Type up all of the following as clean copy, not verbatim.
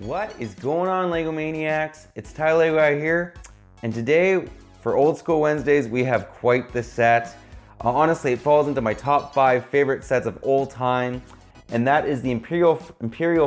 What is going on, LEGO Maniacs? It's Ty Lego Guy here, and today for Old School Wednesdays we have quite the set. Honestly, it falls into my top 5 favorite sets of all time, and that is the Imperial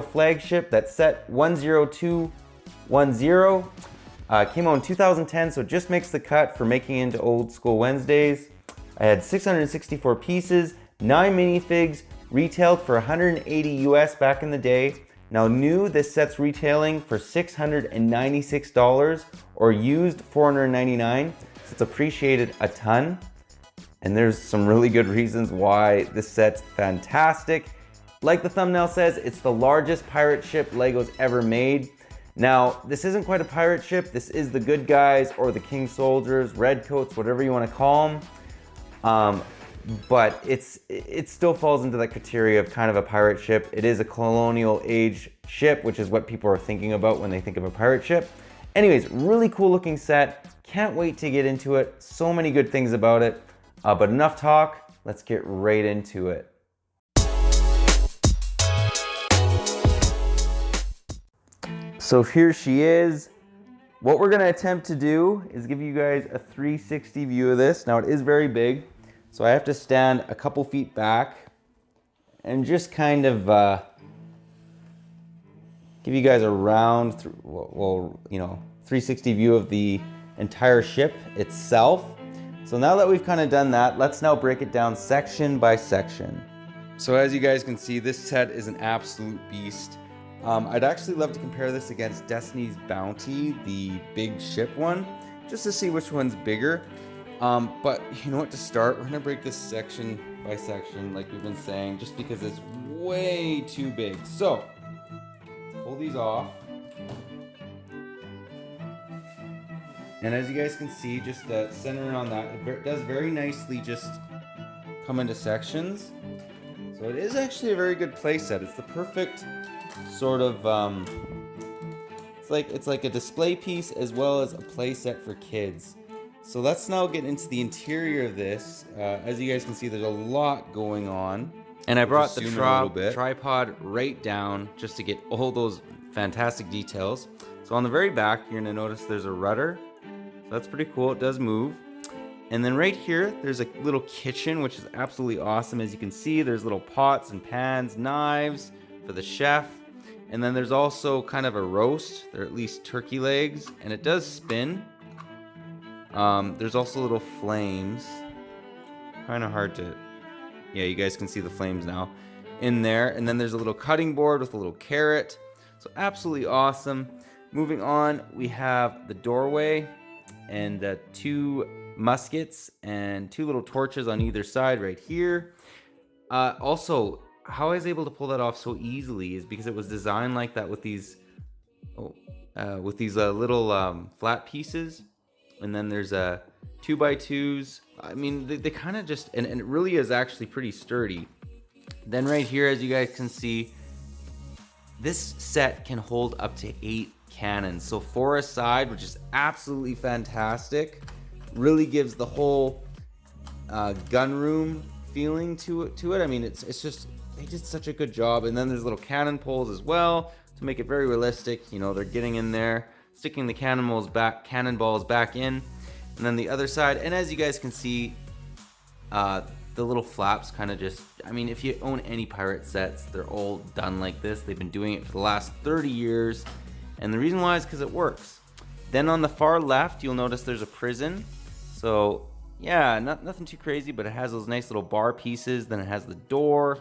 Flagship. That set 10210 came out in 2010, so it just makes the cut for making into Old School Wednesdays. I had 664 pieces, 9 minifigs, retailed for 180 US back in the day. Now new, this set's retailing for $696 or used $499, so it's appreciated a ton. And there's some really good reasons why this set's fantastic. Like the thumbnail says, it's the largest pirate ship LEGO's ever made. Now, this isn't quite a pirate ship. This is the good guys or the king soldiers, redcoats, whatever you want to call them. But it still falls into that criteria of kind of a pirate ship. It is a colonial age ship, which is what people are thinking about when they think of a pirate ship. Anyways, really cool looking set. Can't wait to get into it. So many good things about it. But enough talk, let's get right into it. So here she is. What we're gonna attempt to do is give you guys a 360 view of this. Now it is very big, so I have to stand a couple feet back and just kind of give you guys a round, 360 view of the entire ship itself. So now that we've kind of done that, let's now break it down section by section. So as you guys can see, this set is an absolute beast. I'd actually love to compare this against Destiny's Bounty, the big ship one, just to see which one's bigger. But you know what, to start, we're gonna break this section by section like we've been saying, just because it's way too big. So, pull these off. And as you guys can see, just centering on that, it does very nicely just come into sections. So it is actually a very good play set. It's the perfect sort of, it's like a display piece as well as a play set for kids. So let's now get into the interior of this. As you guys can see, there's a lot going on. And I brought the tripod right down just to get all those fantastic details. So on the very back, you're gonna notice there's a rudder. So that's pretty cool, it does move. And then right here, there's a little kitchen, which is absolutely awesome. As you can see, there's little pots and pans, knives for the chef. And then there's also kind of a roast. There are at least turkey legs, and it does spin. There's also little flames. Kind of hard to... Yeah, you guys can see the flames now in there. And then there's a little cutting board with a little carrot. So absolutely awesome. Moving on, we have the doorway and 2 muskets and 2 little torches on either side right here. Also, how I was able to pull that off so easily is because it was designed like that with these little flat pieces. And then there's 2x2s. I mean, they kind of just, and it really is actually pretty sturdy. Then right here, as you guys can see, this set can hold up to 8 cannons. So 4 a side, which is absolutely fantastic. Really gives the whole gun room feeling to it. I mean, it's just, they did such a good job. And then there's little cannon poles as well to make it very realistic. You know, they're getting in there, sticking the cannonballs back in, and then the other side. And as you guys can see, the little flaps kind of just, I mean, if you own any pirate sets, they're all done like this. They've been doing it for the last 30 years. And the reason why is because it works. Then on the far left, you'll notice there's a prison. So yeah, nothing too crazy, but it has those nice little bar pieces. Then it has the door,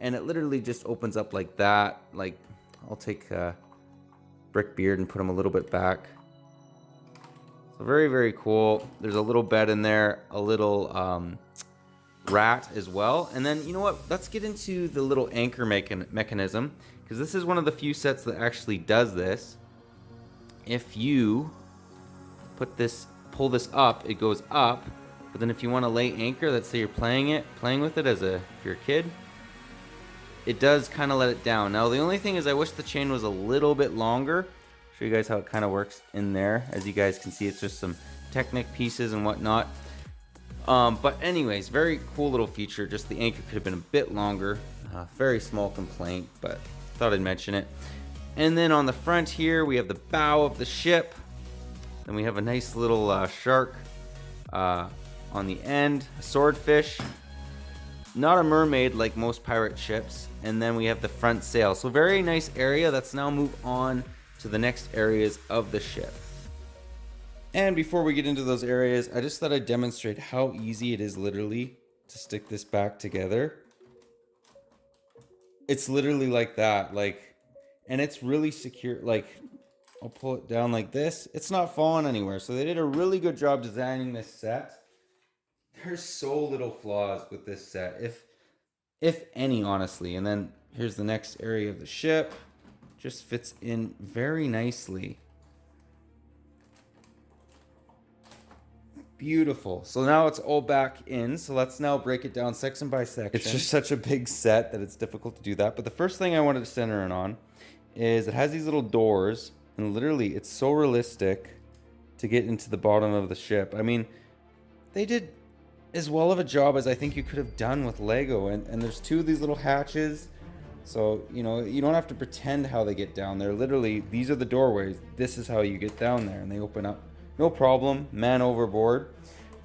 and it literally just opens up like that. Like, I'll take Brickbeard and put him a little bit back. So very, very cool. There's a little bed in there, a little rat as well. And then, you know what? Let's get into the little anchor mechanism, because this is one of the few sets that actually does this. If you pull this up, it goes up. But then if you want to lay anchor, let's say you're playing with it if you're a kid, it does kind of let it down. Now the only thing is, I wish the chain was a little bit longer. Show you guys how it kind of works in there. As you guys can see, it's just some Technic pieces and whatnot. But anyways, very cool little feature. Just the anchor could have been a bit longer. Very small complaint, but thought I'd mention it. And then on the front here, we have the bow of the ship. Then we have a nice little shark on the end, a swordfish. Not a mermaid like most pirate ships. And then we have the front sail. So very nice area. Let's now move on to the next areas of the ship. And before we get into those areas, I just thought I'd demonstrate how easy it is literally to stick this back together. It's literally like that, and it's really secure. I'll pull it down like this. It's not falling anywhere. So they did a really good job designing this set. There's so little flaws with this set, if any, honestly. And then here's the next area of the ship. Just fits in very nicely. Beautiful. So now it's all back in. So let's now break it down section by section. It's just such a big set that it's difficult to do that. But the first thing I wanted to center in on is it has these little doors. And literally, it's so realistic to get into the bottom of the ship. I mean, they did as well of a job as I think you could have done with Lego. And there's two of these little hatches. So, you know, you don't have to pretend how they get down there. Literally, these are the doorways. This is how you get down there. And they open up. No problem. Man overboard.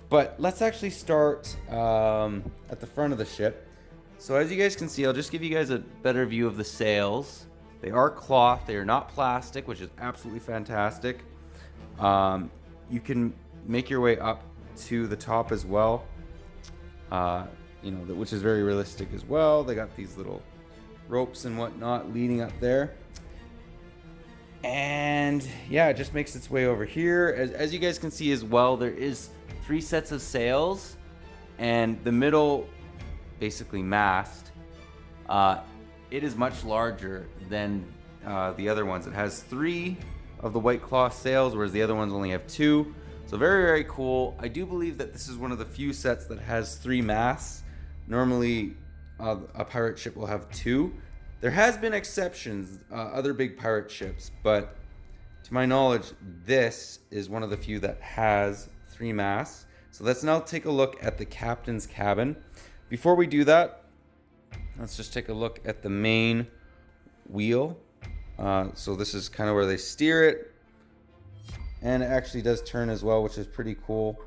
But let's actually start at the front of the ship. So as you guys can see, I'll just give you guys a better view of the sails. They are cloth. They are not plastic, which is absolutely fantastic. You can make your way up to the top as well. Which is very realistic as well. They got these little ropes and whatnot leading up there. And yeah, it just makes its way over here. As you guys can see as well, there is 3 sets of sails, and the middle, basically mast, it is much larger than the other ones. It has 3 of the white cloth sails, whereas the other ones only have 2. So very, very cool. I do believe that this is one of the few sets that has 3 masts. Normally, a pirate ship will have 2. There has been exceptions, other big pirate ships, but to my knowledge, this is one of the few that has 3 masts. So let's now take a look at the captain's cabin. Before we do that, let's just take a look at the main wheel. So this is kind of where they steer it. And it actually does turn as well, which is pretty cool.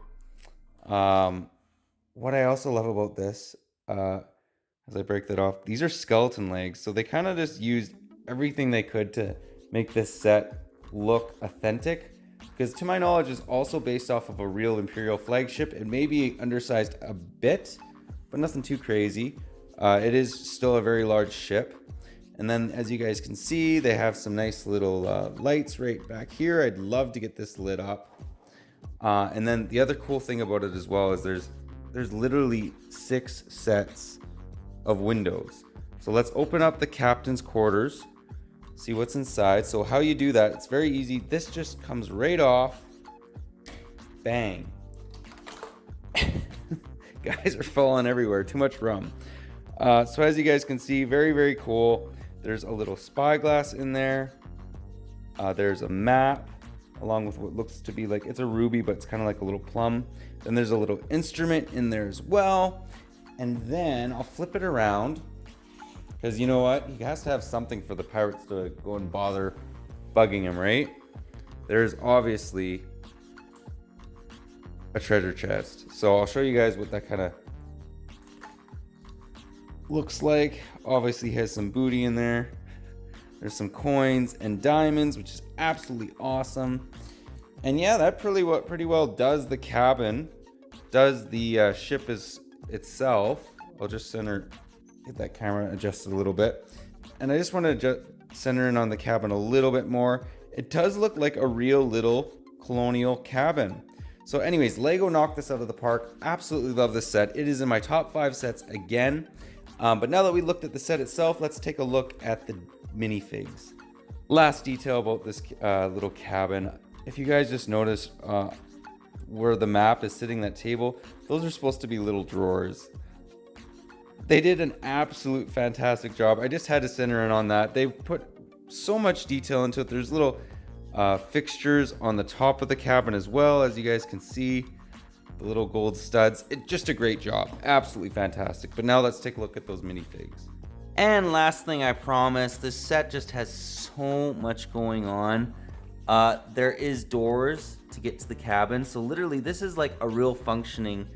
What I also love about this, as I break that off, these are skeleton legs. So they kind of just used everything they could to make this set look authentic. Because to my knowledge, it's also based off of a real Imperial flagship. It may be undersized a bit, but nothing too crazy. It is still a very large ship. And then as you guys can see, they have some nice little lights right back here. I'd love to get this lit up. And then the other cool thing about it as well is there's literally 6 sets of windows. So let's open up the captain's quarters, see what's inside. So how you do that, it's very easy. This just comes right off. Bang. Guys are falling everywhere. Too much rum. So as you guys can see, very, very cool. There's a little spyglass in there. There's a map along with what looks to be like, it's a ruby, but it's kind of like a little plum. Then there's a little instrument in there as well. And then I'll flip it around, because you know what? He has to have something for the pirates to go and bother bugging him, right? There's obviously a treasure chest. So I'll show you guys what that kind of looks like. Obviously has some booty in there. There's some coins and diamonds, which is absolutely awesome. And yeah, that pretty well does the cabin, does the ship itself. I'll just get that camera adjusted a little bit. And I just want to just center in on the cabin a little bit more. It does look like a real little colonial cabin. So anyways, Lego knocked this out of the park. Absolutely love this set. It is in my top 5 sets again. But now that we looked at the set itself, let's take a look at the minifigs. Last detail about this little cabin. If you guys just notice where the map is sitting, that table, those are supposed to be little drawers. They did an absolute fantastic job. I just had to center in on that. They put so much detail into it. There's little fixtures on the top of the cabin as well, as you guys can see. The little gold studs. Just a great job. Absolutely fantastic. But now let's take a look at those minifigs. And last thing I promise, this set just has so much going on. There is doors to get to the cabin, so literally this is like a real functioning,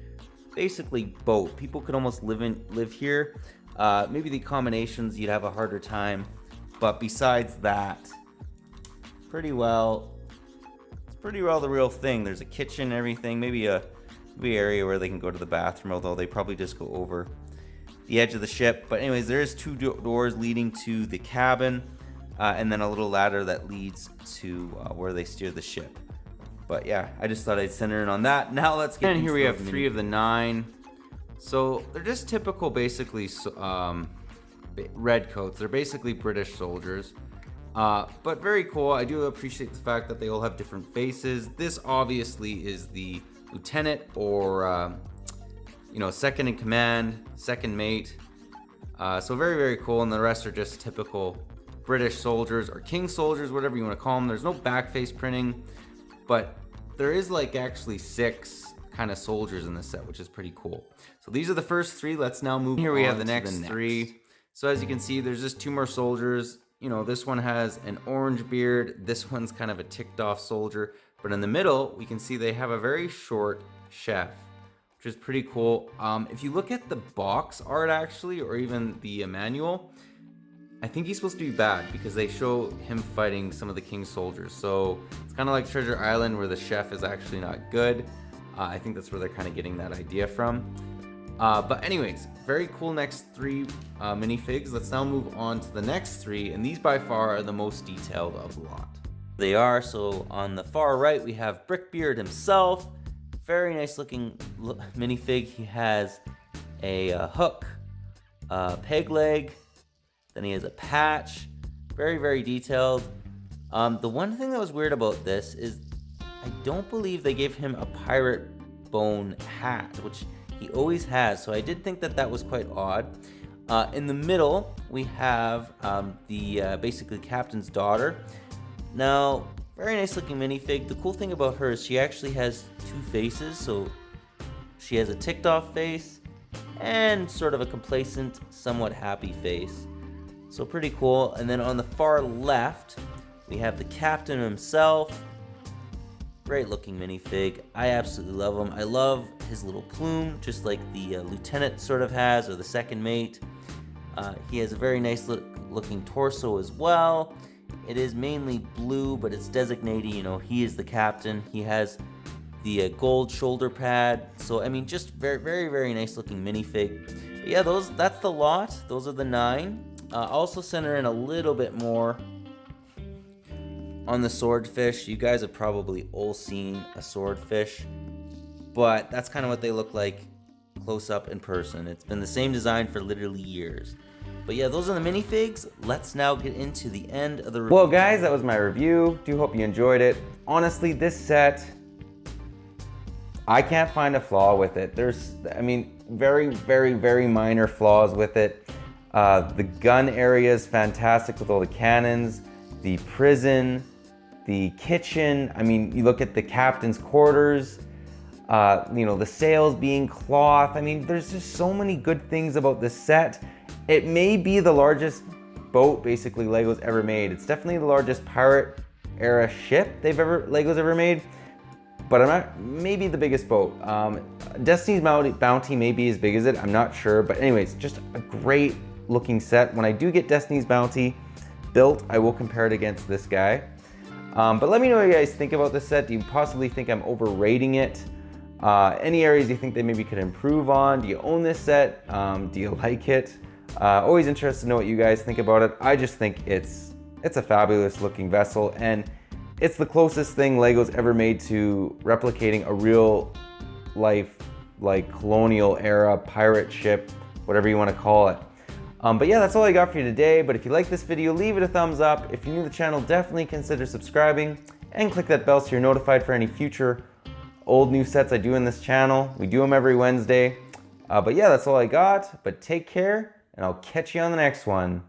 basically boat. People could almost live here. Maybe the combinations you'd have a harder time, but besides that, it's pretty well the real thing. There's a kitchen, everything, maybe an area where they can go to the bathroom, although they probably just go over the edge of the ship. But anyways, there is two doors leading to the cabin, and then a little ladder that leads to where they steer the ship. But yeah, I just thought I'd center in on that. Now let's get into here. We have 3 of the 9. So they're just typical, basically red coats. They're basically British soldiers, but very cool. I do appreciate the fact that they all have different faces. This obviously is the lieutenant, or second in command, second mate. So very, very cool. And the rest are just typical British soldiers, or king soldiers, whatever you want to call them. There's no back face printing, but there is like actually 6 kind of soldiers in this set, which is pretty cool. So these are the first 3. Let's now move on. Here we have the next 3. So as you can see, there's just 2 more soldiers. This one has an orange beard. This one's kind of a ticked off soldier. But in the middle, we can see they have a very short chef, which is pretty cool. If you look at the box art actually, or even the manual, I think he's supposed to be bad because they show him fighting some of the king's soldiers. So it's kind of like Treasure Island, where the chef is actually not good. I think that's where they're kind of getting that idea from. But anyways, very cool next 3 minifigs. Let's now move on to the next 3, and these by far are the most detailed of the lot. They are. So on the far right, we have Brickbeard himself. Very nice looking minifig. He has a hook, a peg leg, then he has a patch. Very, very detailed. The one thing that was weird about this is I don't believe they gave him a pirate bone hat, which he always has. So I did think that that was quite odd. In the middle, we have the basically captain's daughter. Now, very nice looking minifig. The cool thing about her is she actually has 2 faces. So she has a ticked off face and sort of a complacent, somewhat happy face. So pretty cool. And then on the far left, we have the captain himself. Great looking minifig. I absolutely love him. I love his little plume, just like the lieutenant sort of has, or the second mate. He has a very nice looking torso as well. It is mainly blue, but it's designated, he is the captain. He has the gold shoulder pad. So, I mean, just very, very, very nice looking minifig. But yeah, that's the lot. Those are the 9. Also center in a little bit more on the swordfish. You guys have probably all seen a swordfish, but that's kind of what they look like close up in person. It's been the same design for literally years. But yeah, those are the minifigs. Let's now get into the end of the review. Well guys, that was my review. Do hope you enjoyed it. Honestly, this set, I can't find a flaw with it. There's, very, very, very minor flaws with it. The gun area is fantastic with all the cannons, the prison, the kitchen. You look at the captain's quarters, the sails being cloth. There's just so many good things about this set. It may be the largest boat basically LEGO's ever made. It's definitely the largest pirate era ship LEGO's ever made, but maybe the biggest boat. Destiny's Bounty may be as big as it, I'm not sure. But anyways, just a great looking set. When I do get Destiny's Bounty built, I will compare it against this guy. But let me know what you guys think about this set. Do you possibly think I'm overrating it? Any areas you think they maybe could improve on? Do you own this set? Do you like it? Always interested to know what you guys think about it. I just think it's a fabulous looking vessel, and it's the closest thing LEGO's ever made to replicating a real life, like colonial era pirate ship, whatever you want to call it. But yeah, that's all I got for you today. But if you like this video, leave it a thumbs up. If you're new to the channel, definitely consider subscribing and click that bell so you're notified for any future old new sets I do in this channel. We do them every Wednesday. But yeah, that's all I got. But take care, and I'll catch you on the next one.